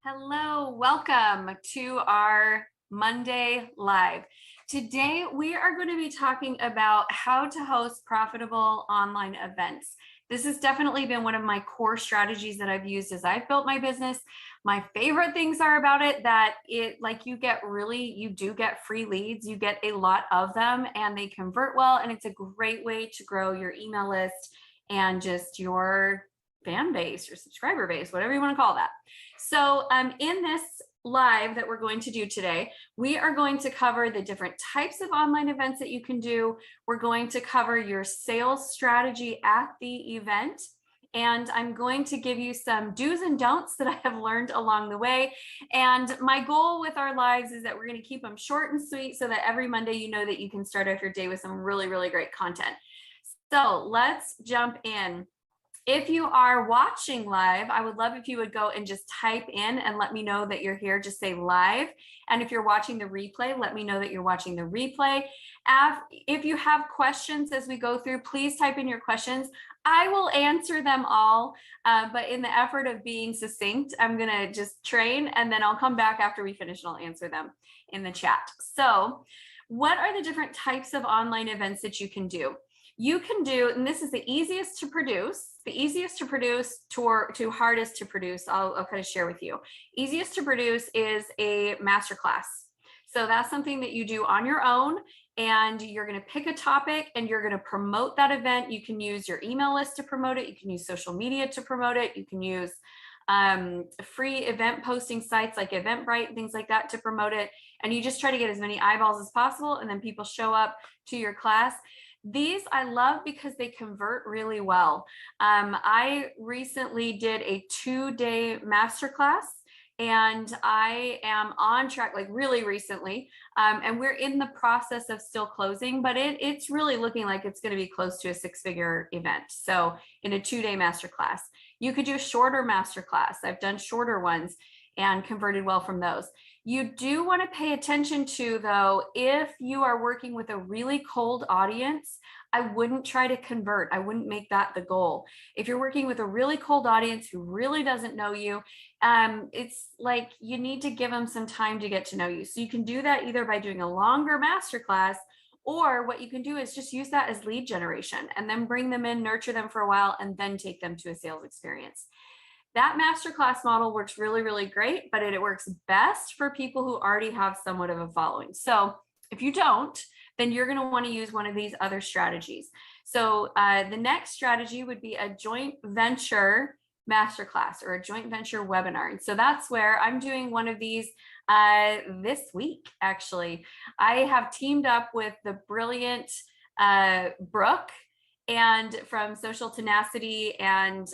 Hello, welcome to our Monday Live. Today, we are going to be talking about how to host profitable online events. This has definitely been one of my core strategies that I've used as I've built my business. My favorite things are about it that you do get free leads, you get a lot of them and they convert well. And it's a great way to grow your email list and just your fan base, your subscriber base, whatever you want to call that. So in this live that we're going to do today, we are going to cover the different types of online events that you can do. We're going to cover your sales strategy at the event. And I'm going to give you some do's and don'ts that I have learned along the way. And my goal with our lives is that we're going to keep them short and sweet so that every Monday you know that you can start off your day with some really, really great content. So let's jump in. If you are watching live, I would love if you would go and just type in and let me know that you're here. Just say live. And if you're watching the replay, let me know that you're watching the replay. If you have questions as we go through, please type in your questions. I will answer them all, but in the effort of being succinct, I'm going to just train and then I'll come back after we finish and I'll answer them in the chat. So what are the different types of online events that you can do? You can do, and this is the easiest to produce to hardest to produce. I'll kind of share with you. Easiest to produce is a masterclass. So that's something that you do on your own and you're going to pick a topic and you're going to promote that event. You can use your email list to promote it. You can use social media to promote it. You can use free event posting sites like Eventbrite and things like that to promote it. And you just try to get as many eyeballs as possible. And then people show up to your class. These I love because they convert really well. I recently did a 2-day masterclass and I am on track, like really recently. And we're in the process of still closing, but it's really looking like it's going to be close to a 6-figure event. So in a 2-day masterclass, you could do a shorter masterclass. I've done shorter ones and converted well from those. You do want to pay attention to, though, if you are working with a really cold audience, I wouldn't try to convert. I wouldn't make that the goal. If you're working with a really cold audience who really doesn't know you, it's like you need to give them some time to get to know you. So you can do that either by doing a longer masterclass, or what you can do is just use that as lead generation and then bring them in, nurture them for a while, and then take them to a sales experience. That masterclass model works really, really great, but it works best for people who already have somewhat of a following. So if you don't, then you're going to want to use one of these other strategies. So the next strategy would be a joint venture masterclass or a joint venture webinar. And so that's where I'm doing one of these this week, actually. I have teamed up with the brilliant Brooke and from Social Tenacity and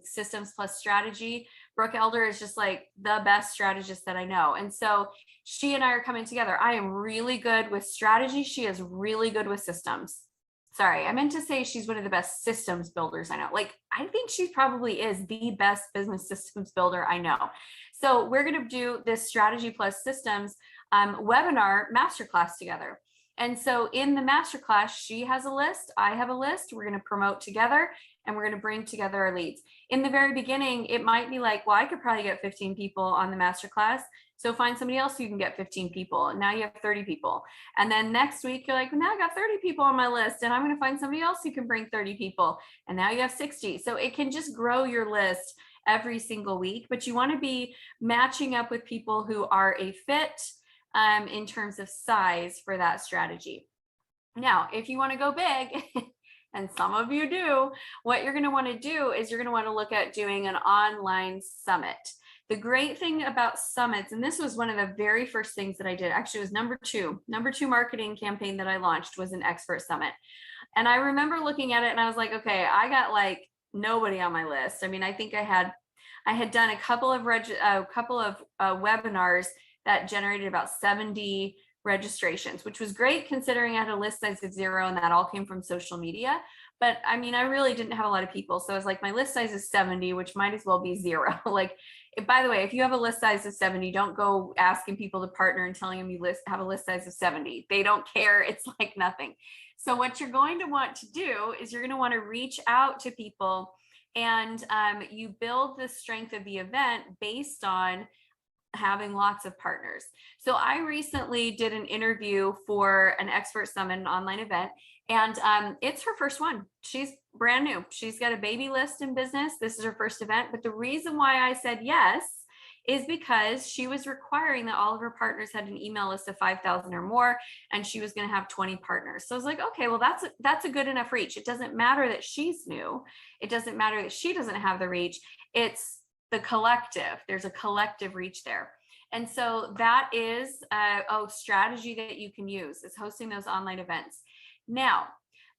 Systems Plus Strategy. Brooke Elder is just like the best strategist that I know. And so she and I are coming together. I am really good with strategy. She is really good with systems. Sorry, I meant to say she's one of the best systems builders I know. Like, I think she probably is the best business systems builder I know. So we're going to do this strategy plus systems webinar masterclass together. And so in the masterclass, she has a list, I have a list, we're going to promote together and we're going to bring together our leads. In the very beginning, it might be like, well, I could probably get 15 people on the masterclass. So find somebody else who can get 15 people. And now you have 30 people. And then next week, you're like, well, now I got 30 people on my list and I'm going to find somebody else who can bring 30 people. And now you have 60. So it can just grow your list every single week, but you want to be matching up with people who are a fit in terms of size for that strategy. Now, if you want to go big, and some of you do, what you're going to want to do is you're going to want to look at doing an online summit. The great thing about summits, and this was one of the very first things that I did, actually it was number two marketing campaign that I launched was an expert summit. And I remember looking at it and I was like, okay, I got like nobody on my list. I mean, I think I had done a couple of webinars that generated about 70 registrations, which was great considering I had a list size of 0 and that all came from social media. But I mean, I really didn't have a lot of people. So I was like, my list size is 70, which might as well be 0. Like, by the way, if you have a list size of 70, don't go asking people to partner and telling them you have a list size of 70. They don't care. It's like nothing. So what you're going to want to do is you're going to want to reach out to people and you build the strength of the event based on having lots of partners. So I recently did an interview for an expert summit, an online event, and it's her first one. She's brand new. She's got a baby list in business. This is her first event. But the reason why I said yes is because she was requiring that all of her partners had an email list of 5,000 or more, and she was going to have 20 partners. So I was like, okay, well, that's a good enough reach. It doesn't matter that she's new. It doesn't matter that she doesn't have the reach. It's the collective. There's a collective reach there. And so that is a strategy that you can use, is hosting those online events. Now,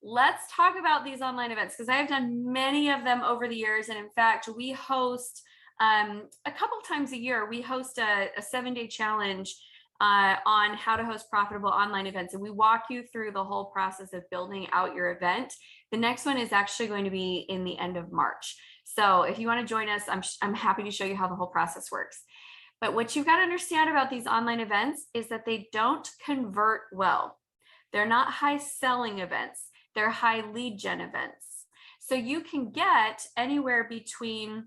let's talk about these online events, because I have done many of them over the years. And in fact, we host a couple times a year, we host a 7-day challenge on how to host profitable online events. And we walk you through the whole process of building out your event. The next one is actually going to be in the end of March. So if you want to join us, I'm happy to show you how the whole process works. But what you've got to understand about these online events is that they don't convert well. They're not high selling events. They're high lead gen events. So you can get anywhere between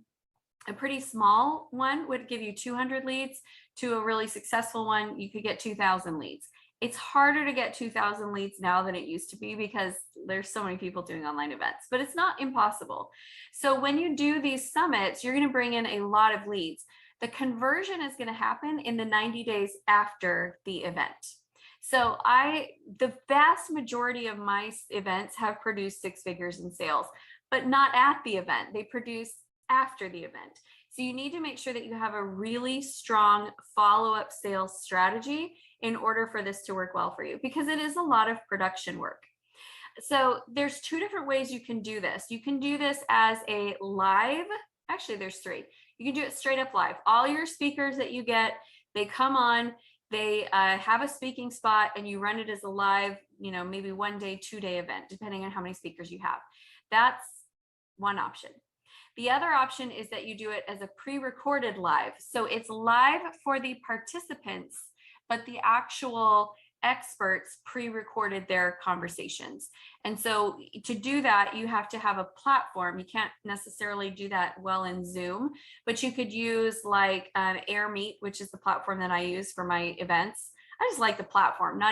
a pretty small one would give you 200 leads to a really successful one, you could get 2,000 leads. It's harder to get 2,000 leads now than it used to be because there's so many people doing online events, but it's not impossible. So when you do these summits, you're going to bring in a lot of leads. The conversion is going to happen in the 90 days after the event. So the vast majority of my events have produced 6 figures in sales, but not at the event. They produce after the event. So you need to make sure that you have a really strong follow-up sales strategy in order for this to work well for you, because it is a lot of production work. So there's 2 different ways you can do this. You can do this as a live, actually there's 3. You can do it straight up live. All your speakers that you get, they come on, they have a speaking spot, and you run it as a live, maybe 1-day, 2-day event, depending on how many speakers you have. That's one option. The other option is that you do it as a pre-recorded live. So it's live for the participants, but the actual experts pre-recorded their conversations. And so to do that, you have to have a platform. You can't necessarily do that well in Zoom, but you could use like AirMeet, which is the platform that I use for my events. I just like the platform,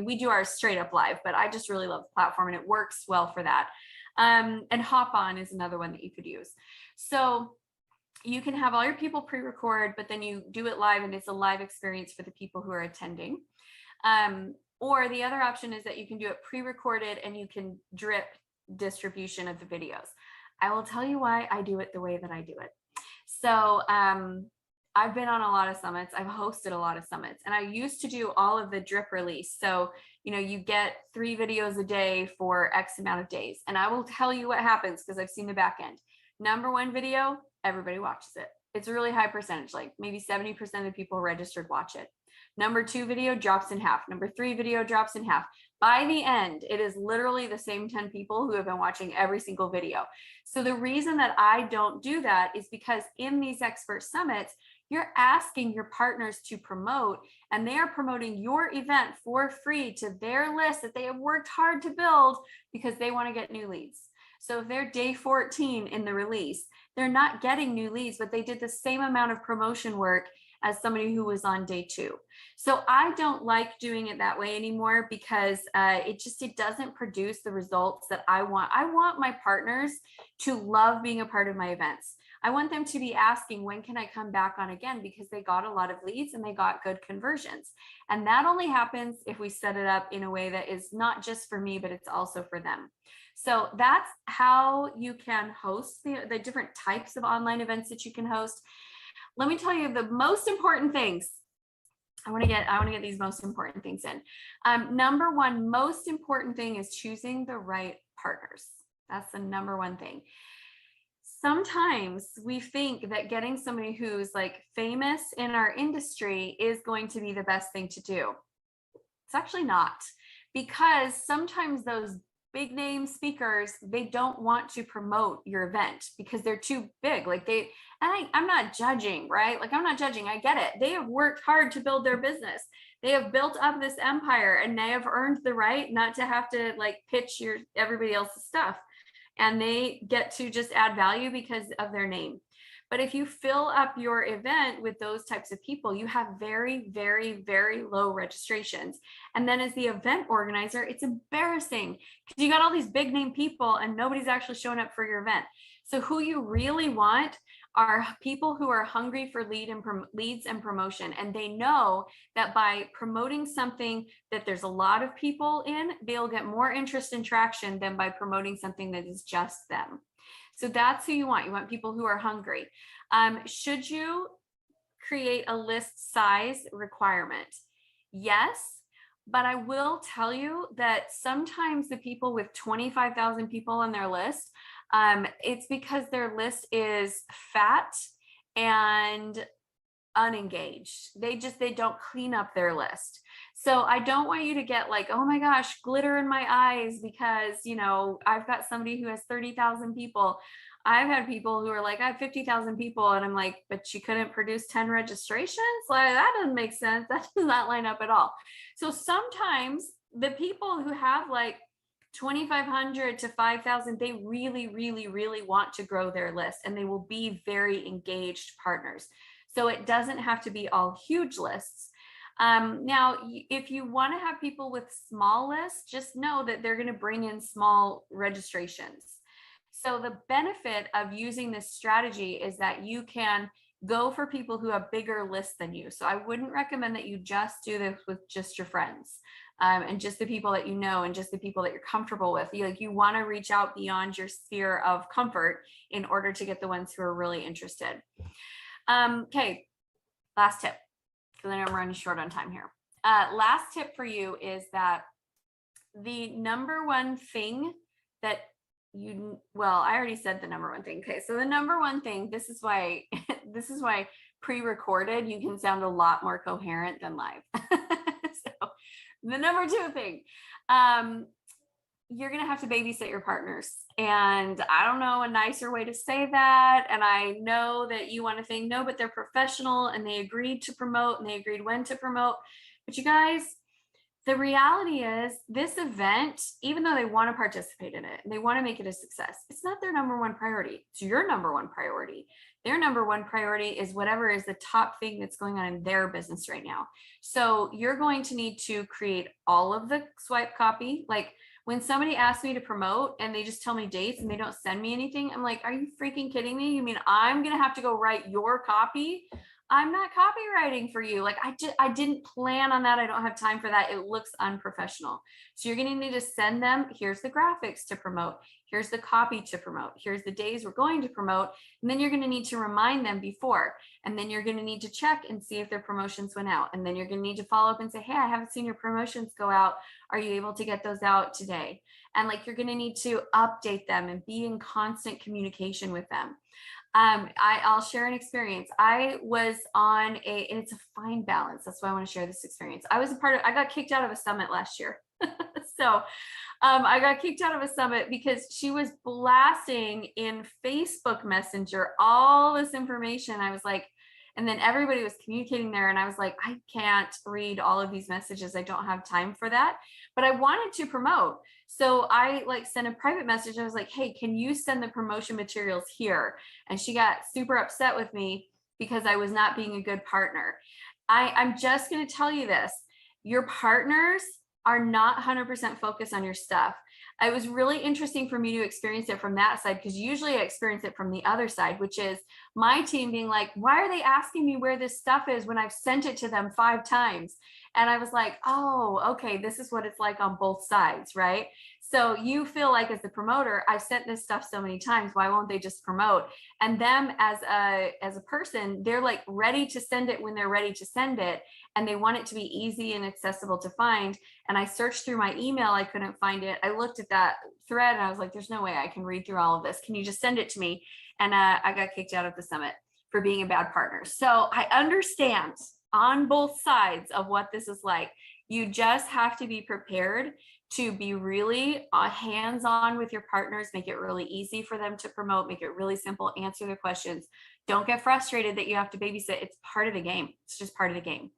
we do ours straight up live, but I just really love the platform and it works well for that. And Hop On is another one that you could use. So you can have all your people pre-record, but then you do it live and it's a live experience for the people who are attending. Or the other option is that you can do it pre-recorded and you can drip distribution of the videos. I will tell you why I do it the way that I do it. So I've been on a lot of summits. I've hosted a lot of summits, and I used to do all of the drip release. So, you get 3 videos a day for X amount of days. And I will tell you what happens because I've seen the back end. Number 1 video, everybody watches it. It's a really high percentage, like maybe 70% of the people registered watch it. Number 2 video drops in half. Number 3 video drops in half. By the end, it is literally the same 10 people who have been watching every single video. So the reason that I don't do that is because in these expert summits, you're asking your partners to promote, and they are promoting your event for free to their list that they have worked hard to build because they want to get new leads. So if they're day 14 in the release, they're not getting new leads, but they did the same amount of promotion work as somebody who was on day 2. So I don't like doing it that way anymore because it doesn't produce the results that I want. I want my partners to love being a part of my events. I want them to be asking, when can I come back on again? Because they got a lot of leads and they got good conversions. And that only happens if we set it up in a way that is not just for me, but it's also for them. So that's how you can host the different types of online events that you can host. Let me tell you the most important things. I want to get these most important things in. Number 1, most important thing is choosing the right partners. That's the number 1 thing. Sometimes we think that getting somebody who's like famous in our industry is going to be the best thing to do. It's actually not, because sometimes those big name speakers, they don't want to promote your event because they're too big. I'm not judging, right? I'm not judging. I get it. They have worked hard to build their business. They have built up this empire and they have earned the right not to have to pitch everybody else's stuff. And they get to just add value because of their name. But if you fill up your event with those types of people, you have very, very, very low registrations. And then as the event organizer, it's embarrassing because you got all these big name people and nobody's actually showing up for your event. So who you really want are people who are hungry for leads and promotion. And they know that by promoting something that there's a lot of people in, they'll get more interest and traction than by promoting something that is just them. So that's who you want. You want people who are hungry. Should you create a list size requirement? Yes, but I will tell you that sometimes the people with 25,000 people on their list, it's because their list is fat and unengaged. They don't clean up their list. So I don't want you to get like, oh my gosh, glitter in my eyes because, I've got somebody who has 30,000 people. I've had people who are like, I have 50,000 people. And I'm like, but you couldn't produce 10 registrations? Like, that doesn't make sense. That does not line up at all. So sometimes the people who have like 2,500 to 5,000, they really, really, really want to grow their list and they will be very engaged partners. So it doesn't have to be all huge lists. Now, if you want to have people with small lists, just know that they're going to bring in small registrations. So the benefit of using this strategy is that you can go for people who have bigger lists than you. So I wouldn't recommend that you just do this with just your friends and just the people that you know and just the people that you're comfortable with. You want to reach out beyond your sphere of comfort in order to get the ones who are really interested. Okay, last tip, because I know I'm running short on time here. Last tip for you is that the number one thing that I already said the number one thing. Okay, so the number one thing, this is why pre-recorded, you can sound a lot more coherent than live. So the number two thing, you're going to have to babysit your partners. And I don't know a nicer way to say that. And I know that you want to think, no, but they're professional and they agreed to promote and they agreed when to promote. But you guys, the reality is this event, even though they want to participate in it and they want to make it a success, it's not their number one priority. It's your number one priority. Their number one priority is whatever is the top thing that's going on in their business right now. So you're going to need to create all of the swipe copy. Like when somebody asks me to promote and they just tell me dates and they don't send me anything, I'm like, are you freaking kidding me? You mean I'm going to have to go write your copy? I'm not copywriting for you. Like I didn't plan on that. I don't have time for that. It looks unprofessional. So you're going to need to send them, here's the graphics to promote. Here's the copy to promote. Here's the days we're going to promote. And then you're going to need to remind them before. And then you're going to need to check and see if their promotions went out. And then you're going to need to follow up and say, hey, I haven't seen your promotions go out. Are you able to get those out today? And like, you're going to need to update them and be in constant communication with them. I'll share an experience. I was on and it's a fine balance. That's why I want to share this experience. I got kicked out of a summit last year. So I got kicked out of a summit because she was blasting in Facebook Messenger all this information. I was like, and then everybody was communicating there. And I was like, I can't read all of these messages. I don't have time for that. But I wanted to promote. So I sent a private message. I was like, hey, can you send the promotion materials here? And she got super upset with me because I was not being a good partner. I'm just going to tell you this. Your partners are not 100% focused on your stuff. It was really interesting for me to experience it from that side, because usually I experience it from the other side, which is my team being like, why are they asking me where this stuff is when I've sent it to them 5 times? And I was like, oh, okay, this is what it's like on both sides, right? So you feel like as the promoter, I've sent this stuff so many times, why won't they just promote? And them as a person, they're like ready to send it when they're ready to send it. And they want it to be easy and accessible to find. And I searched through my email, I couldn't find it. I looked at that thread and I was like, there's no way I can read through all of this. Can you just send it to me? And I got kicked out of the summit for being a bad partner. So I understand on both sides of what this is like. You just have to be prepared to be really hands-on with your partners, make it really easy for them to promote, make it really simple, answer their questions. Don't get frustrated that you have to babysit. It's part of the game. It's just part of the game.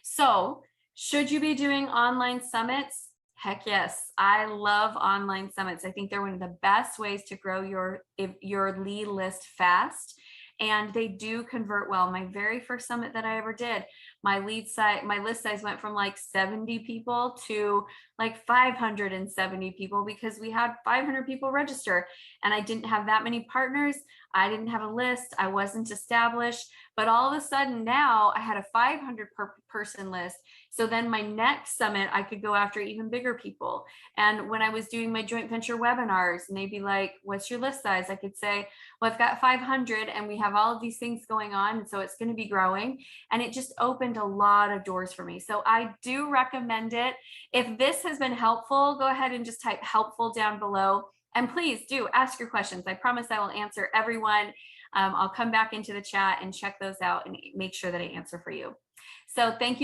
So should you be doing online summits? Heck yes. I love online summits. I think they're one of the best ways to grow your lead list fast. and they do convert well. My very first summit that I ever did, my list size went from like 70 people to like 570 people because we had 500 people register, and I didn't have that many partners. I didn't have a list. I wasn't established, but all of a sudden now I had a 500 person list. So then my next summit, I could go after even bigger people. And when I was doing my joint venture webinars and they'd be like, what's your list size? I could say, well, I've got 500 and we have all of these things going on. And so it's going to be growing. And it just opened a lot of doors for me. So I do recommend it. If this has been helpful, go ahead and just type helpful down below. And please do ask your questions. I promise I will answer everyone. I'll come back into the chat and check those out and make sure that I answer for you. So thank you.